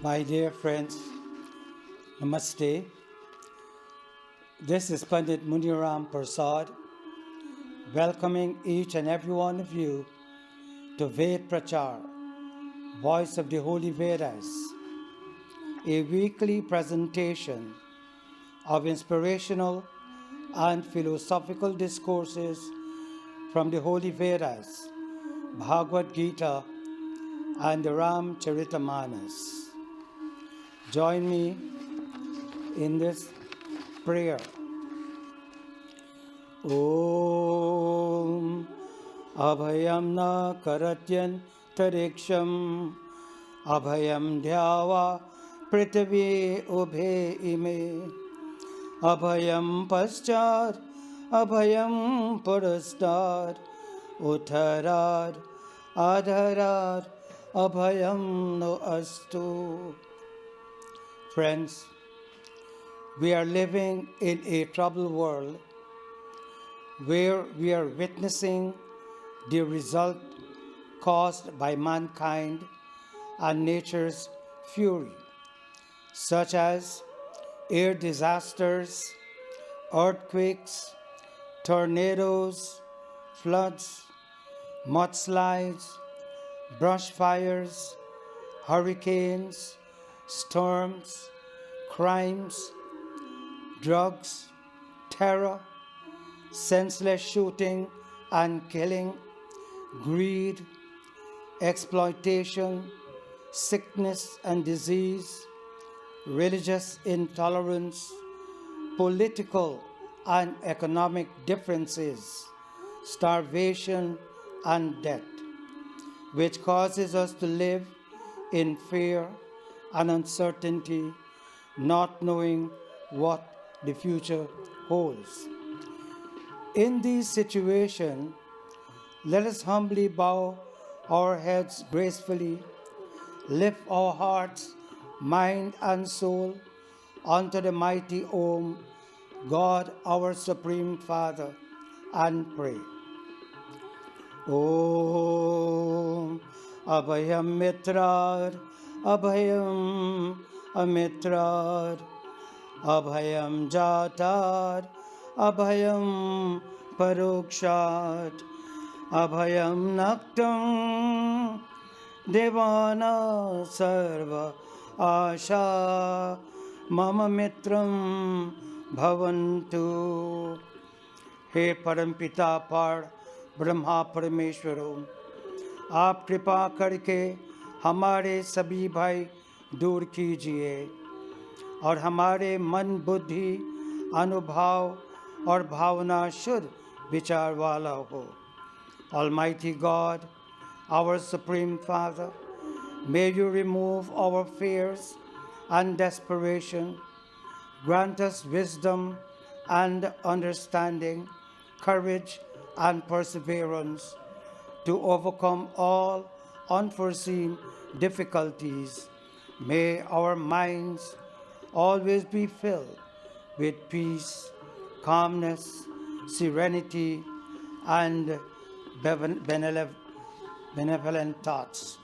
My dear friends, Namaste. This is Pandit Muniram Prasad, welcoming each and every one of you to Ved Prachar, Voice of the Holy Vedas, a weekly presentation of inspirational and philosophical discourses from the Holy Vedas, Bhagavad Gita, and the Ramcharitamanas. Join me in this prayer. Om Abhayam na karatyan tariksham Abhayam dhyava prithvi ubhe ime Abhayam paschat Abhayam purastat Uttarad adharat Abhayam no astu. Friends, we are living in a troubled world where we are witnessing the result caused by mankind and nature's fury, such as air disasters, earthquakes, tornadoes, floods, mudslides, brush fires, hurricanes, storms, crimes, drugs, terror, senseless shooting and killing, greed, exploitation, sickness and disease, religious intolerance, political and economic differences, starvation and death, which causes us to live in fear and uncertainty, not knowing what the future holds. In this situation, let us humbly bow our heads gracefully, lift our hearts, mind, and soul unto the mighty Om, God our Supreme Father, and pray. Om Abhayam Mitrad, Abhayam Amitrad, Abhayam Jatad, Abhayam Parokshat, Abhayam Naktam, Devana Sarva Asha, Mama Mitram Bhavantu. हे परमपिता पर ब्रह्मा परमेश्वरों, आप कृपा करके हमारे सभी भाई दूर कीजिए और हमारे मन बुद्धि अनुभाव और भावना शुद्ध विचार वाला हो. Almighty God, our Supreme Father, may you remove our fears and desperation, grant us wisdom and understanding, courage and perseverance to overcome all unforeseen difficulties. May our minds always be filled with peace, calmness, serenity, and benevolent thoughts.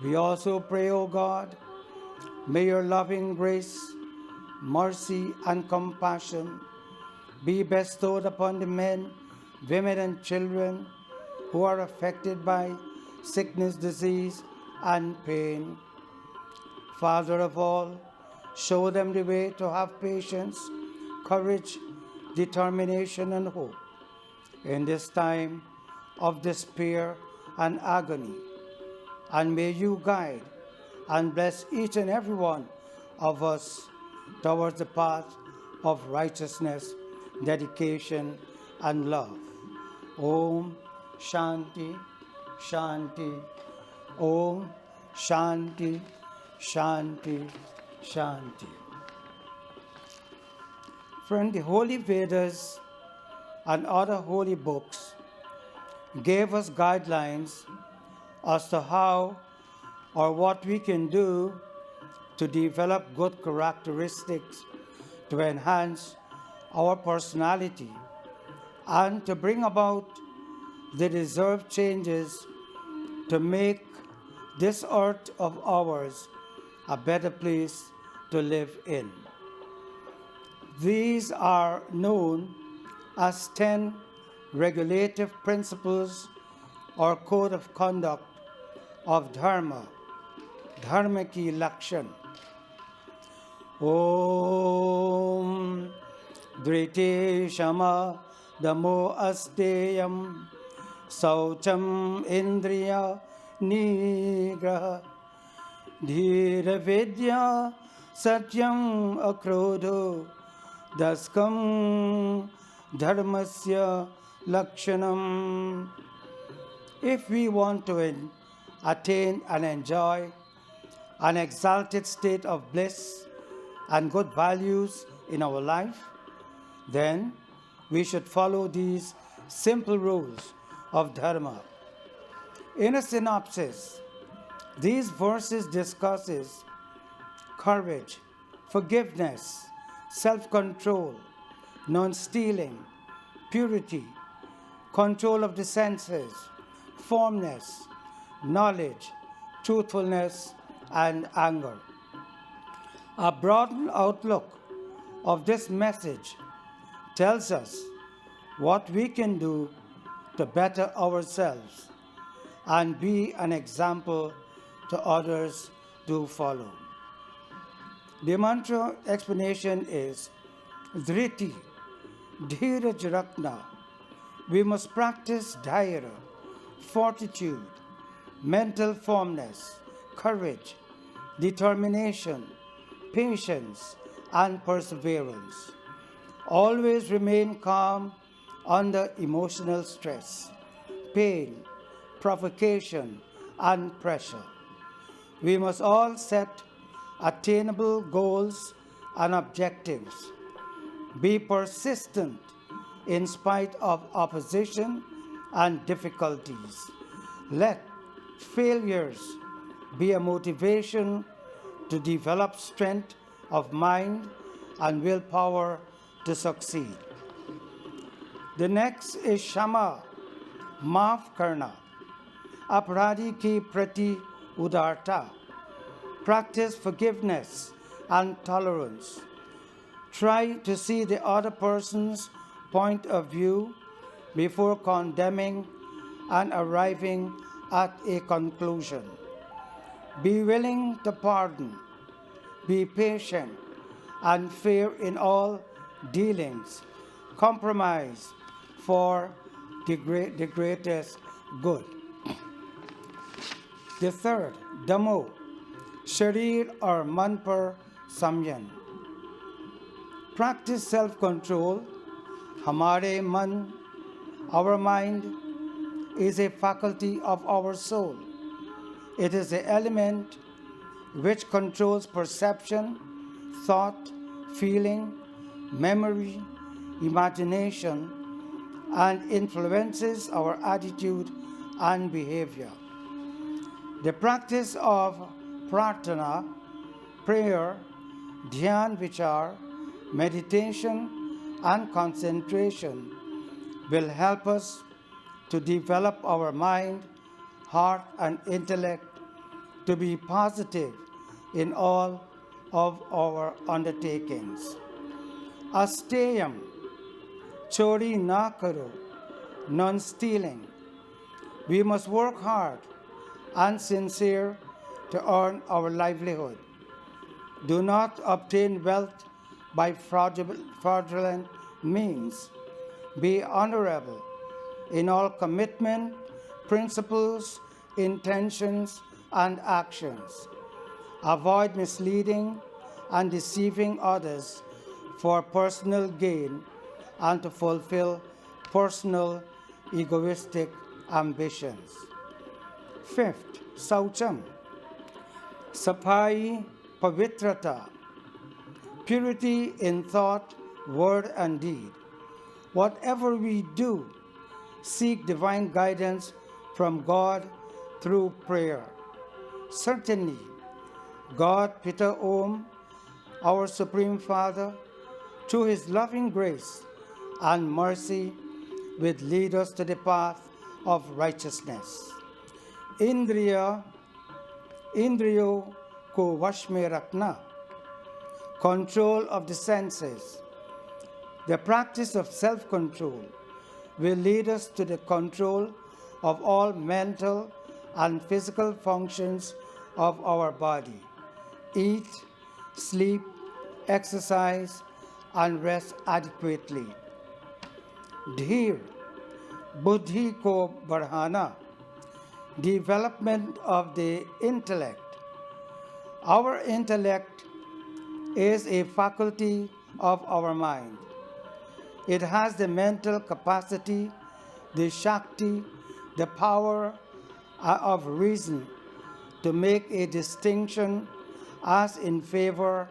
We also pray, O God, may your loving grace, mercy, and compassion be bestowed upon the men, women, and children who are affected by sickness, disease, and pain. Father of all, show them the way to have patience, courage, determination, and hope in this time of despair and agony. And may you guide and bless each and every one of us towards the path of righteousness, dedication, and love. Om Shanti, Shanti. Om Shanti, Shanti, Shanti. Friend, the Holy Vedas and other holy books gave us guidelines as to how or what we can do to develop good characteristics to enhance our personality and to bring about the deserved changes to make this earth of ours a better place to live in. These are known as 10 regulative principles or code of conduct of Dharma, Dharma ki Lakshan. Om Driti Shama Damo Asteyam Saucham Indriya Nigraha Dhira Vidya Satyam Akrodho Daskam Dharmasya Lakshanam. If we want to attain and enjoy an exalted state of bliss and good values in our life, then we should follow these simple rules of Dharma. In a synopsis, these verses discusses courage, forgiveness, self-control, non-stealing, purity, control of the senses, formness, knowledge, truthfulness, and anger. A broad outlook of this message tells us what we can do to better ourselves and be an example to others to follow. The mantra explanation is Dhriti, Dhiraj Rakna. We must practice dhaira, fortitude, mental firmness, courage, determination, patience, and perseverance. Always remain calm under emotional stress, pain, provocation, and pressure. We must all set attainable goals and objectives. Be persistent in spite of opposition and difficulties. Let failures be a motivation to develop strength of mind and willpower to succeed. The next is Shama, Maaf Karna, Aparadhi ki Prati Udarta. Practice forgiveness and tolerance. Try to see the other person's point of view before condemning and arriving at a conclusion. Be willing to pardon. Be patient and fair in all dealings. Compromise for the greatest good. The third, Damo, Sharir or Man par Samyan. Practice self-control. Hamare man, our mind, is a faculty of our soul. It is the element which controls perception, thought, feeling, memory, imagination, and influences our attitude and behavior. The practice of prarthana, prayer, dhyan vichar, meditation, and concentration will help us to develop our mind, heart, and intellect to be positive in all of our undertakings. Asteyam, chori na karo, non-stealing. We must work hard and sincere to earn our livelihood. Do not obtain wealth by fraudulent means. Be honorable in all commitment, principles, intentions, and actions. Avoid misleading and deceiving others for personal gain and to fulfill personal egoistic ambitions. Fifth, Saucham, Sapai Pavitrata, purity in thought, word, and deed. Whatever we do, seek divine guidance from God through prayer. Certainly, God, Pita Om, our Supreme Father, through His loving grace and mercy, will lead us to the path of righteousness. Indriyo को वश में रखना, control of the senses. The practice of self-control will lead us to the control of all mental and physical functions of our body. Eat, sleep, exercise, and rest adequately. Dhir, buddhi ko बढ़ाना, development of the intellect. Our intellect is a faculty of our mind. It has the mental capacity, the Shakti, the power of reason to make a distinction as in favor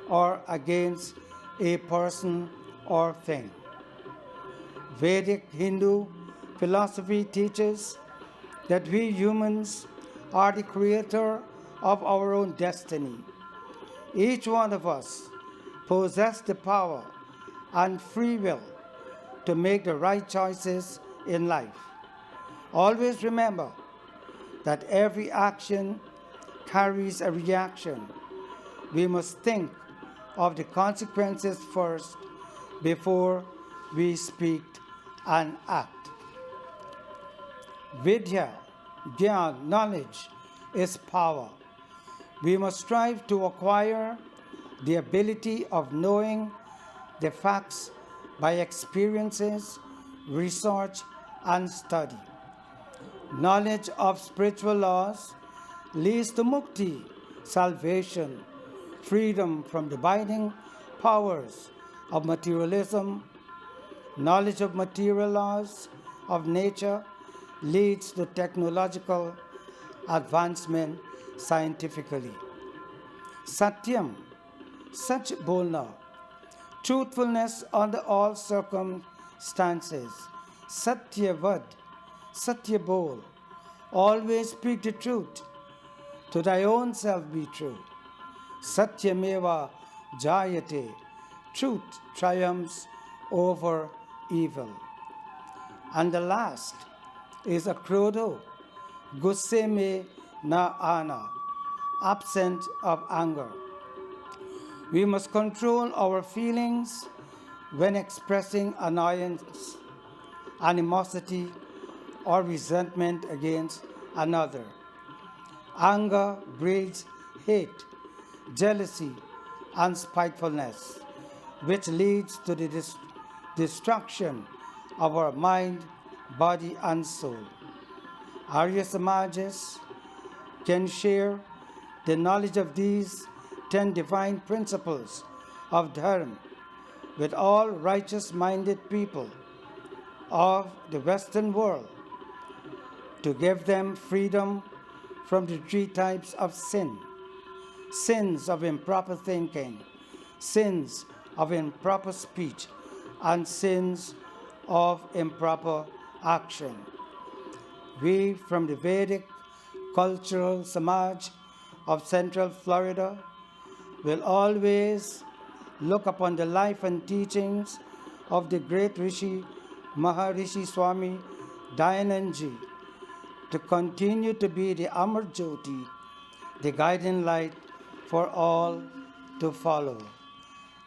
or against a person or thing. Vedic Hindu philosophy teaches that we humans are the creator of our own destiny. Each one of us possesses the power and free will to make the right choices in life. Always remember that every action carries a reaction. We must think of the consequences first before we speak and act. Vidya, Gyan, knowledge is power. We must strive to acquire the ability of knowing the facts by experiences, research, and study. Knowledge of spiritual laws leads to mukti, salvation, freedom from the binding powers of materialism. Knowledge of material laws of nature leads to technological advancement scientifically. Satyam, सच बोलना, truthfulness under all circumstances. Satyavad, satya bol, always speak the truth. To thy own self be true. Satyameva jayate, truth triumphs over evil. And the last is akrodho, gusse mein na ana, absent of anger. We must control our feelings when expressing annoyance, animosity, or resentment against another. Anger breeds hate, jealousy, and spitefulness, which leads to the destruction of our mind, body, and soul. Arya Samajas can share the knowledge of these 10 divine principles of Dharma with all righteous-minded people of the Western world to give them freedom from the 3 types of sin: sins of improper thinking, sins of improper speech, and sins of improper action. We from the Vedic Cultural Samaj of Central Florida will always look upon the life and teachings of the great Rishi Maharishi Swami Dayanandji to continue to be the Amar Jyoti, the guiding light for all to follow.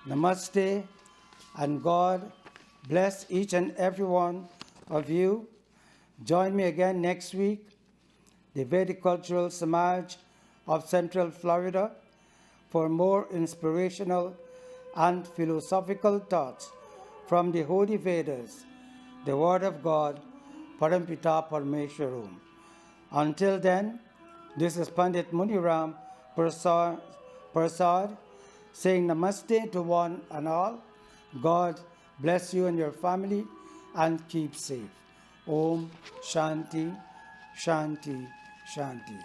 Namaste, and God bless each and every one of you. Join me again next week, the Vedic Cultural Samaj of Central Florida, for more inspirational and philosophical thoughts from the Holy Vedas, the Word of God, Parampita Parmeshwaram. Until then, this is Pandit Muniram Prasad saying namaste to one and all. God bless you and your family and keep safe. Om Shanti, Shanti, Shanti.